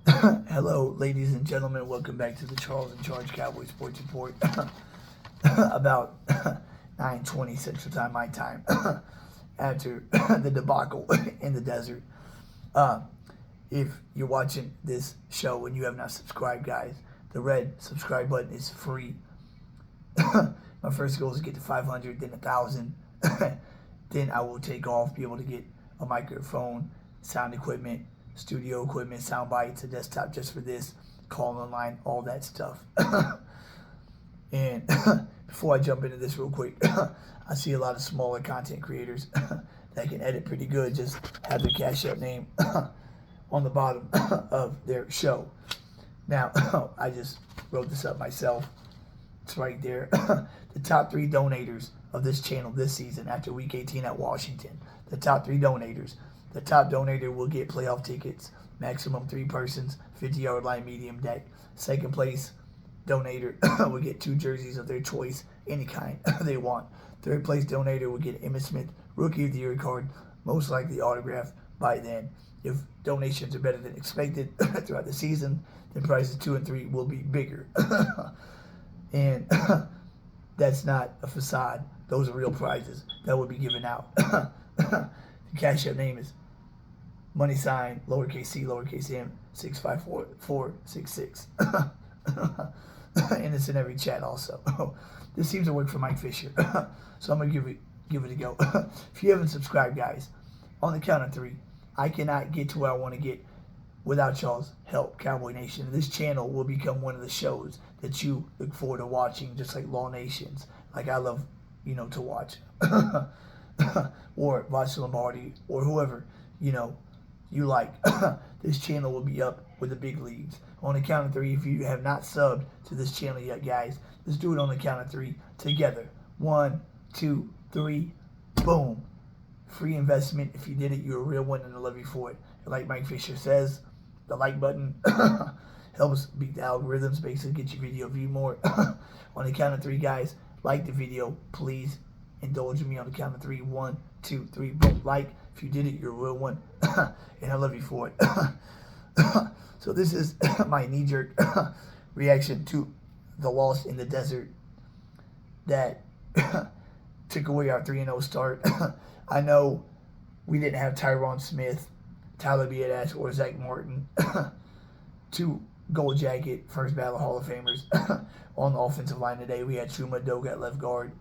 Hello, ladies and gentlemen. Welcome back to the Charles in Charge Cowboys Sports Report. About 9:20 Central Time, my time, after the debacle in the desert. If you're watching this show and you have not subscribed, guys, the red subscribe button is free. My first goal is to get to 500, then 1,000. Then I will take off, be able to get a microphone, sound equipment, studio equipment, sound bites, a desktop just for this, call online, all that stuff. And before I jump into this real quick, I see a lot of smaller content creators that can edit pretty good, just have their Cash App name on the bottom of their show. Now, I just wrote this up myself. It's right there. The top 3 donators of this channel this season after Week 18 at Washington. The top 3 donators. The top donator will get playoff tickets, maximum 3 persons, 50-yard line, medium deck. Second place donator will get 2 jerseys of their choice, any kind they want. Third place donator will get Emmitt Smith Rookie of the Year card, most likely autographed by then. If donations are better than expected throughout the season, then prizes 2 and 3 will be bigger. And that's not a facade. Those are real prizes that will be given out. The Cash App name is money sign, lowercase c, lowercase m, 654466. And it's in every chat also. This seems to work for Mike Fisher. So I'm going to give it a go. If you haven't subscribed, guys, on the count of 3, I cannot get to where I want to get without y'all's help, Cowboy Nation. This channel will become one of the shows that you look forward to watching, just like Law Nations, like I love, to watch. Or Watch Lombardi, or whoever, you like. This channel will be up with the big leagues. On the count of 3, if you have not subbed to this channel yet, guys, let's do it on the count of 3 together. 1, 2, 3, boom. Free investment. If you did it, you're a real one, and I love you for it. And like Mike Fisher says, the like button helps beat the algorithms, basically get your video viewed more. On the count of 3, guys, like the video, please. Indulge me on the count of 3. 1, 2, 3, boom. Like. If you did it, you're a real one. And I love you for it. So this is my knee-jerk reaction to the loss in the desert that took away our 3-0 start. I know we didn't have Tyron Smith, Tyler Biadasz, or Zach Martin, 2 gold jacket, first ballot Hall of Famers on the offensive line today. We had Chuma Doga at left guard,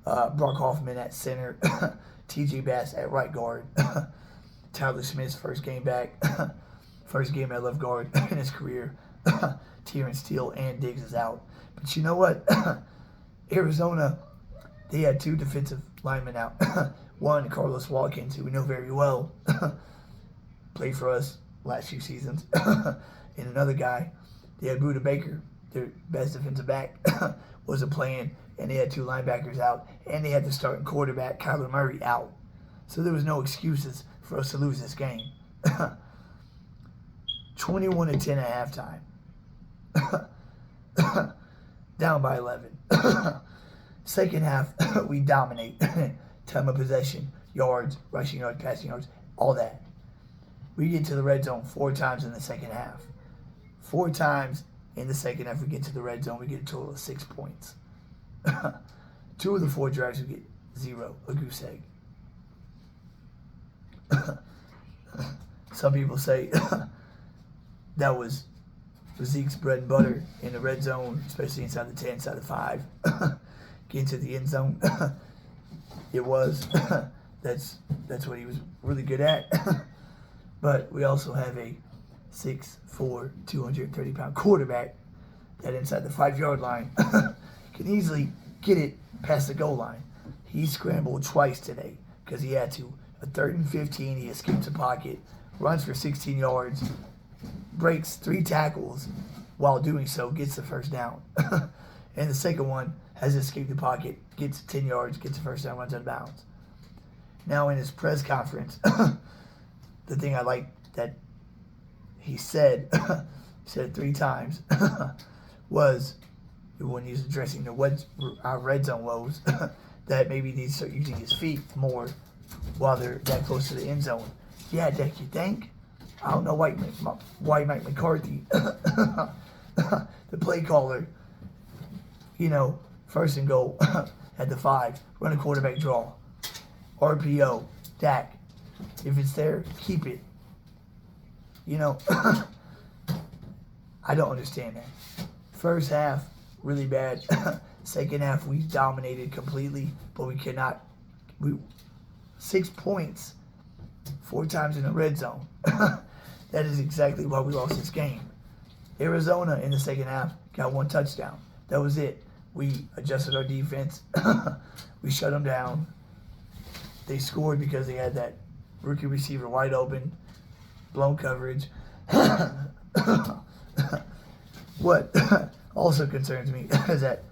Brock Hoffman at center, TJ Bass at right guard, Tyler Smith's first game back, first game at left guard in his career, Tyron Steele and Diggs is out. But you know what? Arizona, they had 2 defensive linemen out. One, Carlos Watkins, who we know very well, played for us last few seasons. And another guy, they had Buda Baker, their best defensive back, wasn't playing, and they had 2 linebackers out, and they had the starting quarterback, Kyler Murray, out. So there was no excuses for us to lose this game. 21-10 at halftime. Down by 11. Second half, we dominate. Time of possession, yards, rushing yards, passing yards, all that. We get to the red zone 4 times in the second half. 4 times in the second half we get to the red zone, we get a total of 6 points. 2 of the 4 drives we get 0, a goose egg. Some people say that was Zeke's bread and butter in the red zone, especially inside the 10, inside the 5. Get into the end zone. It was. That's what he was really good at. But we also have a 6'4", 230-pound quarterback that inside the 5-yard line can easily get it past the goal line. He scrambled twice today because he had to. A 3rd and 15, he escapes the pocket, runs for 16 yards, breaks 3 tackles while doing so, gets the first down. And the second one has escaped the pocket, gets 10 yards, gets the first down, runs out of bounds. Now in his press conference, the thing I like that he said, said it 3 times, was when he was addressing our red zone woes, that maybe he needs to start using his feet more while they're that close to the end zone. Yeah, Dak, you think? I don't know why Mike McCarthy, the play caller, first and goal at the 5, run a quarterback draw, RPO, Dak. If it's there, keep it. I don't understand that. First half, really bad. Second half, we dominated completely, but we cannot. 6 points 4 times in the red zone. That is exactly why we lost this game. Arizona in the second half got 1 touchdown. That was it. We adjusted our defense. We shut them down. They scored because they had that rookie receiver wide open, blown coverage. What also concerns me is that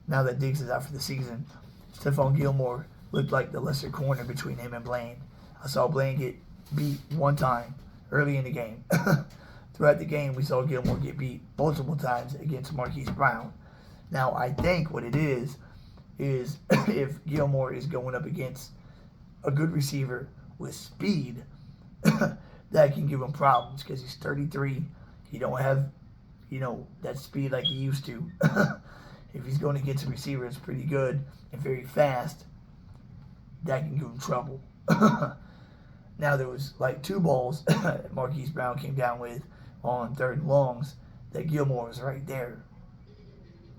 now that Diggs is out for the season, Stefan Gilmore looked like the lesser corner between him and Blaine. I saw Blaine get beat 1 time early in the game. Throughout the game, we saw Gilmore get beat multiple times against Marquise Brown. Now, I think what it is if Gilmore is going up against a good receiver with speed, that can give him problems because he's 33. He don't have, that speed like he used to. If he's going to get to receivers pretty good and very fast, that can give him trouble. Now, there was like 2 balls Marquise Brown came down with on 3rd and longs that Gilmore was right there.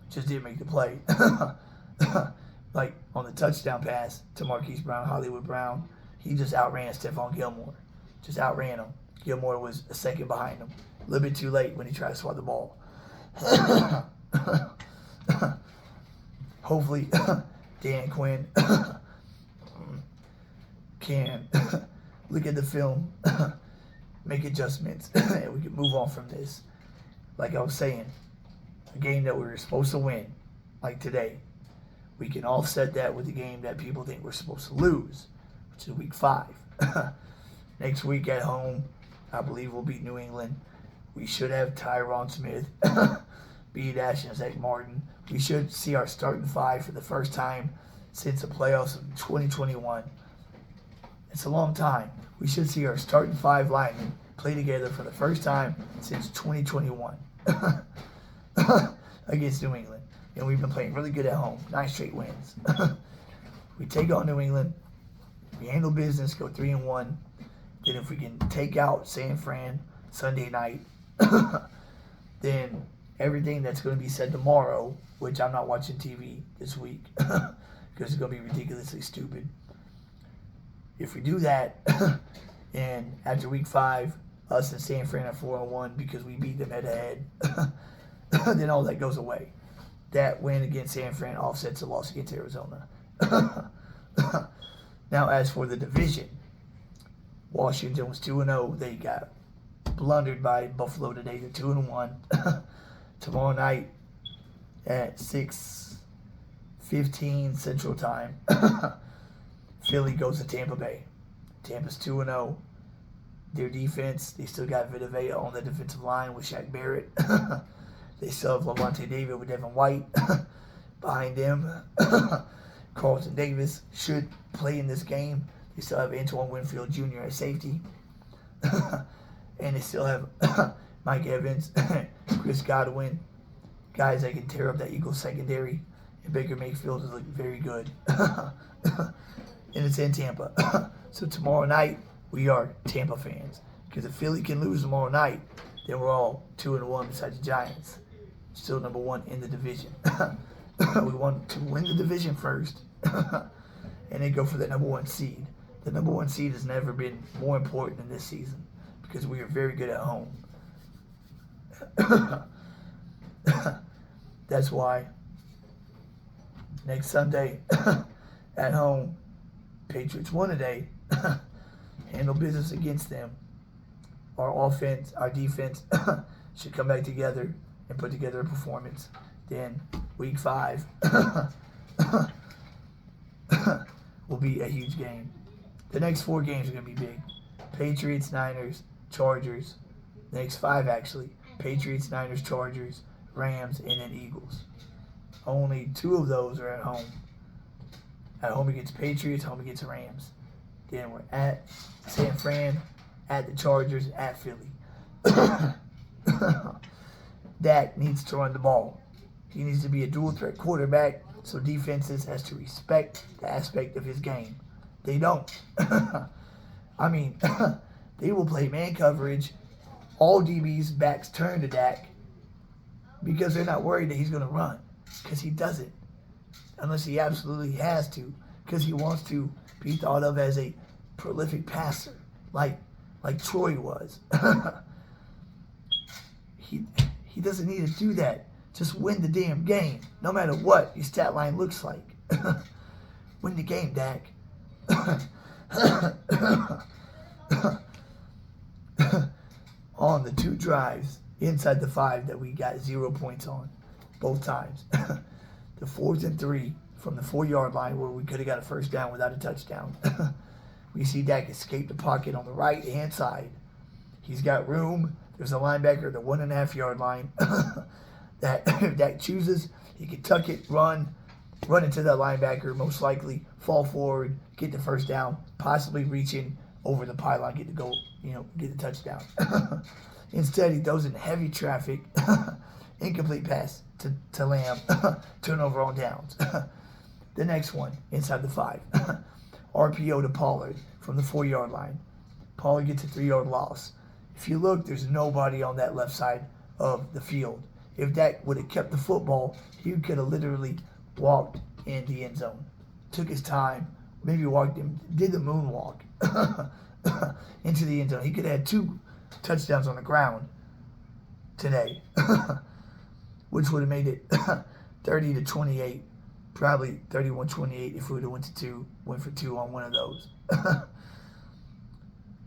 Just didn't make the play. Like on the touchdown pass to Marquise Brown, Hollywood Brown, he just outran Stephon Gilmore. Just outran him. Gilmore was a second behind him. A little bit too late when he tried to swat the ball. Hopefully, Dan Quinn can look at the film, make adjustments, and we can move on from this. Like I was saying, a game that we were supposed to win, like today, we can offset that with the game that people think we're supposed to lose, which is week 5. Next week at home, I believe we'll beat New England. We should have Tyron Smith, B. Dash, and Zach Martin. We should see our starting 5 for the first time since the playoffs of 2021. It's a long time. We should see our starting 5 linemen play together for the first time since 2021 against New England. And we've been playing really good at home. 9 straight wins. We take on New England. We handle business, go 3-1. Then if we can take out San Fran Sunday night, then everything that's going to be said tomorrow, which I'm not watching TV this week because it's going to be ridiculously stupid. If we do that, and after week 5, us and San Fran are 4-1 because we beat them head-to-head, then all that goes away. That win against San Fran offsets the loss against Arizona. Now, as for the division, Washington was 2-0. They got blundered by Buffalo today. They're 2-1. Tomorrow night at 6:15 Central Time, Philly goes to Tampa Bay. Tampa's 2-0. Their defense, they still got Vita Vea on the defensive line with Shaq Barrett. They still have Lavonte David with Devin White behind them. Carlton Davis should play in this game. They still have Antoine Winfield Jr. at safety. And they still have Mike Evans, Chris Godwin, guys that can tear up that Eagles secondary. And Baker Mayfield is looking very good. And it's in Tampa. So tomorrow night, we are Tampa fans. Because if Philly can lose tomorrow night, then we're all 2-1 besides the Giants. Still number 1 in the division. We want to win the division first and then go for the number 1 seed. The number 1 seed has never been more important than this season because we are very good at home. That's why next Sunday at home, Patriots won today. Handle business against them. Our offense, our defense should come back together and put together a performance. Then week 5 will be a huge game. The next 4 games are going to be big. Patriots, Niners, Chargers. The next 5 actually. Patriots, Niners, Chargers, Rams, and then Eagles. Only 2 of those are at home. At home against Patriots, home against Rams. Then we're at San Fran, at the Chargers, at Philly. Dak needs to run the ball. He needs to be a dual threat quarterback, so defenses has to respect the aspect of his game. They don't. I mean, they will play man coverage. All DBs' backs turn to Dak because they're not worried that he's going to run, because he doesn't, unless he absolutely has to, because he wants to be thought of as a prolific passer, like Troy was. He doesn't need to do that. Just win the damn game, no matter what your stat line looks like. Win the game, Dak. On the 2 drives inside the 5 that we got 0 points on, both times. The 4th and 3 from the 4-yard line where we could have got a first down without a touchdown. We see Dak escape the pocket on the right-hand side. He's got room. There's a linebacker at the 1.5-yard line. That if Dak chooses, he can tuck it, run into that linebacker, most likely fall forward, get the first down, possibly reaching over the pylon, get the goal, get the touchdown. Instead, he throws in heavy traffic, incomplete pass to Lamb, turnover on downs. The next one, inside the 5, RPO to Pollard from the 4-yard line. Pollard gets a 3-yard loss. If you look, there's nobody on that left side of the field. If Dak would have kept the football, he could have literally walked in the end zone. Took his time, maybe walked him, did the moonwalk into the end zone. He could have had 2 touchdowns on the ground today, which would have made it 30-28, probably 31-28 if we would have went for 2 on one of those.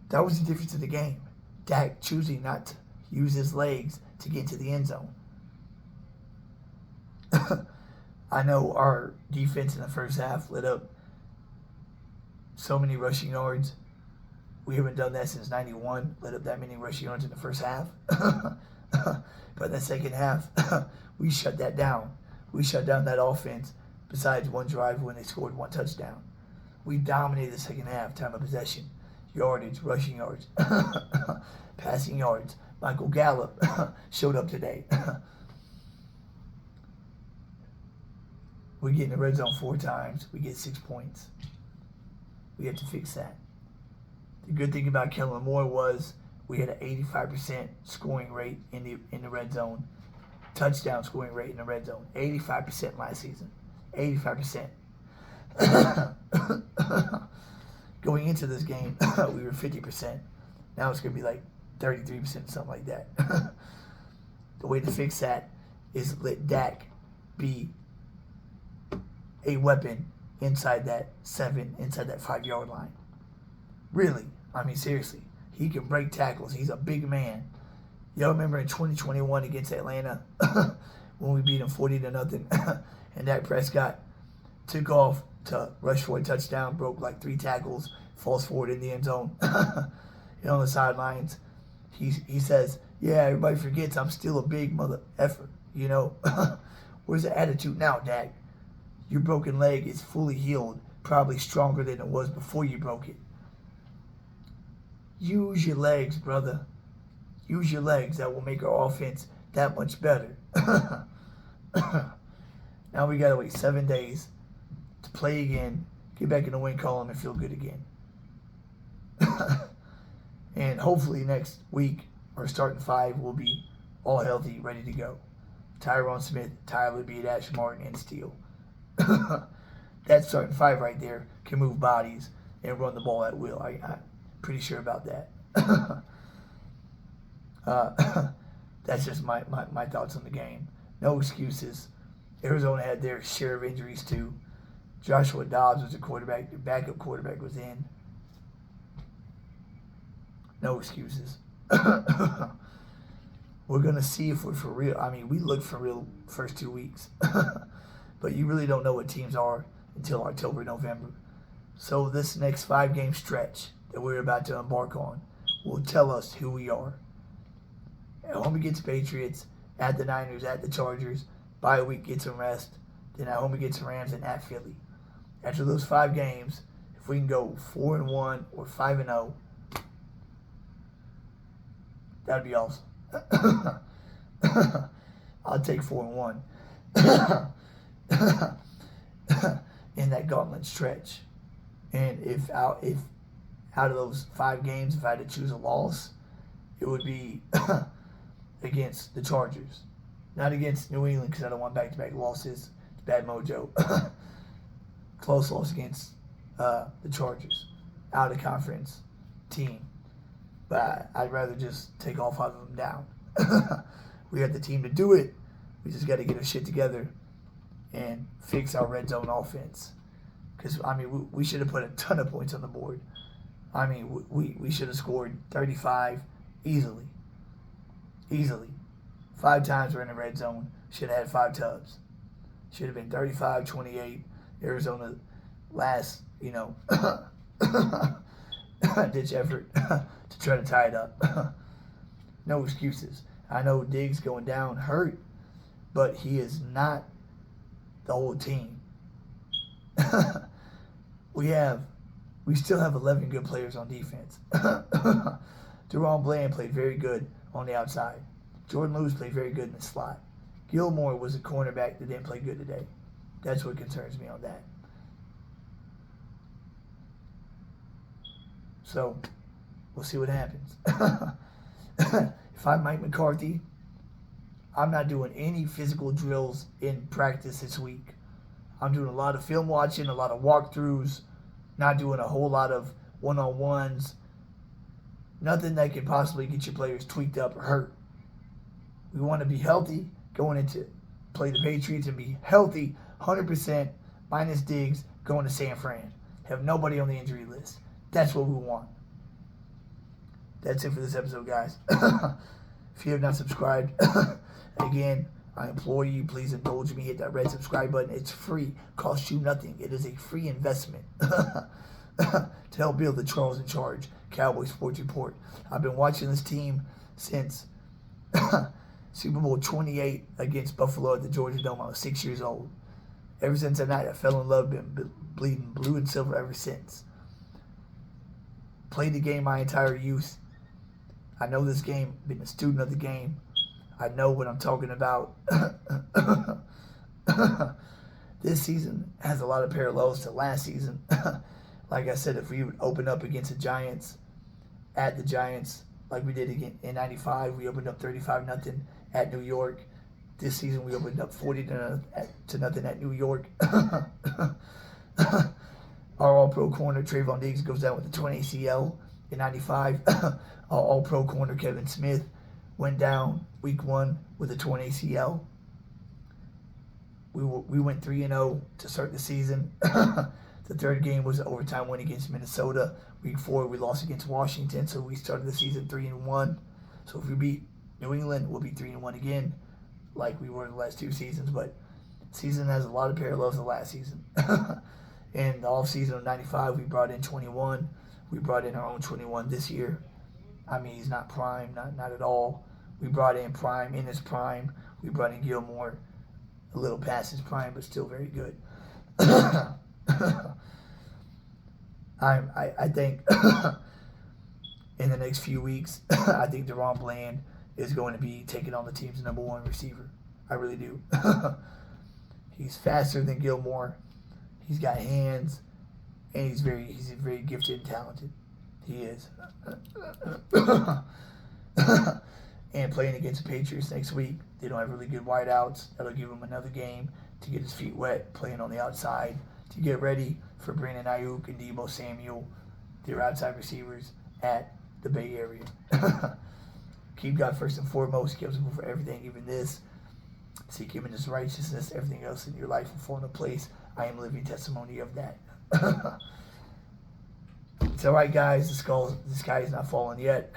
That was the difference of the game. Dak choosing not to use his legs to get to the end zone. I know our defense in the first half lit up so many rushing yards. We haven't done that since 91, lit up that many rushing yards in the first half. But in the second half, we shut that down. We shut down that offense besides one drive when they scored 1 touchdown. We dominated the second half, time of possession, yardage, rushing yards, passing yards. Michael Gallup showed up today. We get in the red zone 4 times. We get 6 points. We have to fix that. The good thing about Kellen Moore was we had an 85% scoring rate in the red zone, touchdown scoring rate in the red zone. 85% last season. 85%. Going into this game, we were 50%. Now it's going to be like 33%, something like that. The way to fix that is let Dak be a weapon inside that 5-yard line. Really, I mean, seriously. He can break tackles. He's a big man. Y'all remember in 2021 against Atlanta when we beat them 40-0 and Dak Prescott took off to rush for a touchdown, broke like 3 tackles, falls forward in the end zone. And on the sidelines, he says, yeah, everybody forgets I'm still a big mother effer, Where's the attitude now, Dak? Your broken leg is fully healed, probably stronger than it was before you broke it. Use your legs, brother. Use your legs. That will make our offense that much better. Now we got to wait 7 days to play again, get back in the win column, and feel good again. And hopefully next week, our starting 5 will be all healthy, ready to go. Tyron Smith, Tyler Beat, Ash Martin, and Steele. That starting 5 right there can move bodies and run the ball at will. I'm pretty sure about that. That's just my thoughts on the game. No excuses. Arizona had their share of injuries too. Joshua Dobbs was the quarterback. The backup quarterback was in. No excuses. We're going to see if we're for real. I mean, we looked for real first 2 weeks. But you really don't know what teams are until October, November. So this next 5-game stretch that we're about to embark on will tell us who we are. At home against Patriots, at the Niners, at the Chargers, bye week, get some rest. Then at home against the Rams and at Philly. After those 5 games, if we can go 4-1 or 5-0, That'd be awesome. I'll take 4-1 in that gauntlet stretch. And if out of those 5 games, if I had to choose a loss, it would be against the Chargers. Not against New England, because I don't want back-to-back losses. It's bad mojo. Close loss against the Chargers. Out of conference team. But I'd rather just take all 5 of them down. We have the team to do it. We just got to get our shit together and fix our red zone offense. Because, I mean, we should have put a ton of points on the board. I mean, we should have scored 35 easily. Easily. 5 times we're in the red zone. Should have had 5 tubs. Should have been 35-28. Arizona last, ditch effort to try to tie it up. No excuses. I know Diggs going down hurt, but he is not the whole team. We still have 11 good players on defense. Deron Bland played very good on the outside. Jordan Lewis played very good in the slot. Gilmore was a cornerback that didn't play good today. That's what concerns me on that. So, we'll see what happens. If I'm Mike McCarthy, I'm not doing any physical drills in practice this week. I'm doing a lot of film watching, a lot of walkthroughs, not doing a whole lot of one-on-ones. Nothing that could possibly get your players tweaked up or hurt. We want to be healthy going into play the Patriots and be healthy 100% minus Diggs going to San Fran. Have nobody on the injury list. That's what we want. That's it for this episode, guys. If you have not subscribed, again, I implore you, please indulge me. Hit that red subscribe button. It's free. Costs you nothing. It is a free investment to help build the Charles in Charge Cowboys Sports Report. I've been watching this team since Super Bowl 28 against Buffalo at the Georgia Dome. I was 6 years old. Ever since that night, I fell in love, been bleeding blue and silver ever since. Played the game my entire youth. I know this game, been a student of the game. I know what I'm talking about. This season has a lot of parallels to last season. Like I said, if we would open up against the Giants, at the Giants, like we did again in 95, we opened up 35-0 at New York. This season we opened up 40-0 at New York. Our All-Pro corner, Trayvon Diggs, goes down with a torn ACL in 95. Our All-Pro corner, Kevin Smith, went down week 1 with a torn ACL. We went 3-0 to start the season. The third game was an overtime win against Minnesota. Week 4, we lost against Washington, so we started the season 3-1. So if we beat New England, we'll be 3-1 again, like we were in the last 2 seasons. But the season has a lot of parallels to last season. In the offseason of 95, we brought in 21. We brought in our own 21 this year. I mean, he's not prime, not at all. We brought in prime in his prime. We brought in Gilmore a little past his prime, but still very good. I think in the next few weeks, I think Deron Bland is going to be taking on the team's #1 receiver. I really do. He's faster than Gilmore. He's got hands, and he's very gifted and talented. He is. And playing against the Patriots next week, they don't have really good wideouts. That'll give him another game to get his feet wet, playing on the outside, to get ready for Brandon Ayuk and Deebo Samuel, their outside receivers at the Bay Area. Keep God first and foremost. He gives him for everything, even this. Seek Him in His righteousness. Everything else in your life will fall into place. I am a living testimony of that. It's all right, guys. The sky is not falling yet.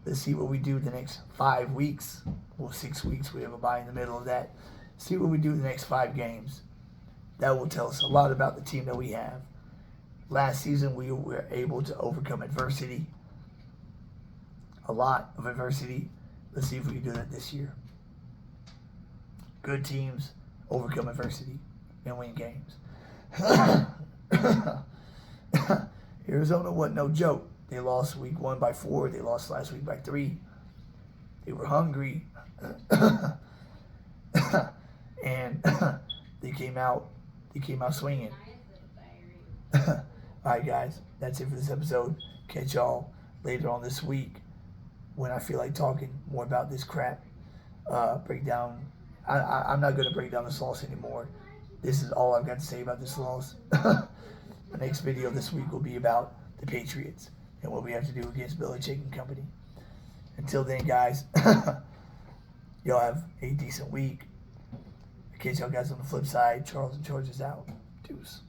Let's see what we do the next 5 weeks. Well, 6 weeks. We have a bye in the middle of that. See what we do the next 5 games. That will tell us a lot about the team that we have. Last season, we were able to overcome adversity. A lot of adversity. Let's see if we can do that this year. Good teams overcome adversity and win games. Arizona wasn't no joke. They lost week 1 by 4. They lost last week by 3. They were hungry. And they came out swinging. All right, guys, that's it for this episode. Catch y'all later on this week when I feel like talking more about this crap. Break down. I'm not going to break down this loss anymore. This is all I've got to say about this loss. The next video this week will be about the Patriots and what we have to do against Belichick and company. Until then, guys, y'all have a decent week. Catch y'all guys on the flip side. Charles and George is out. Deuce.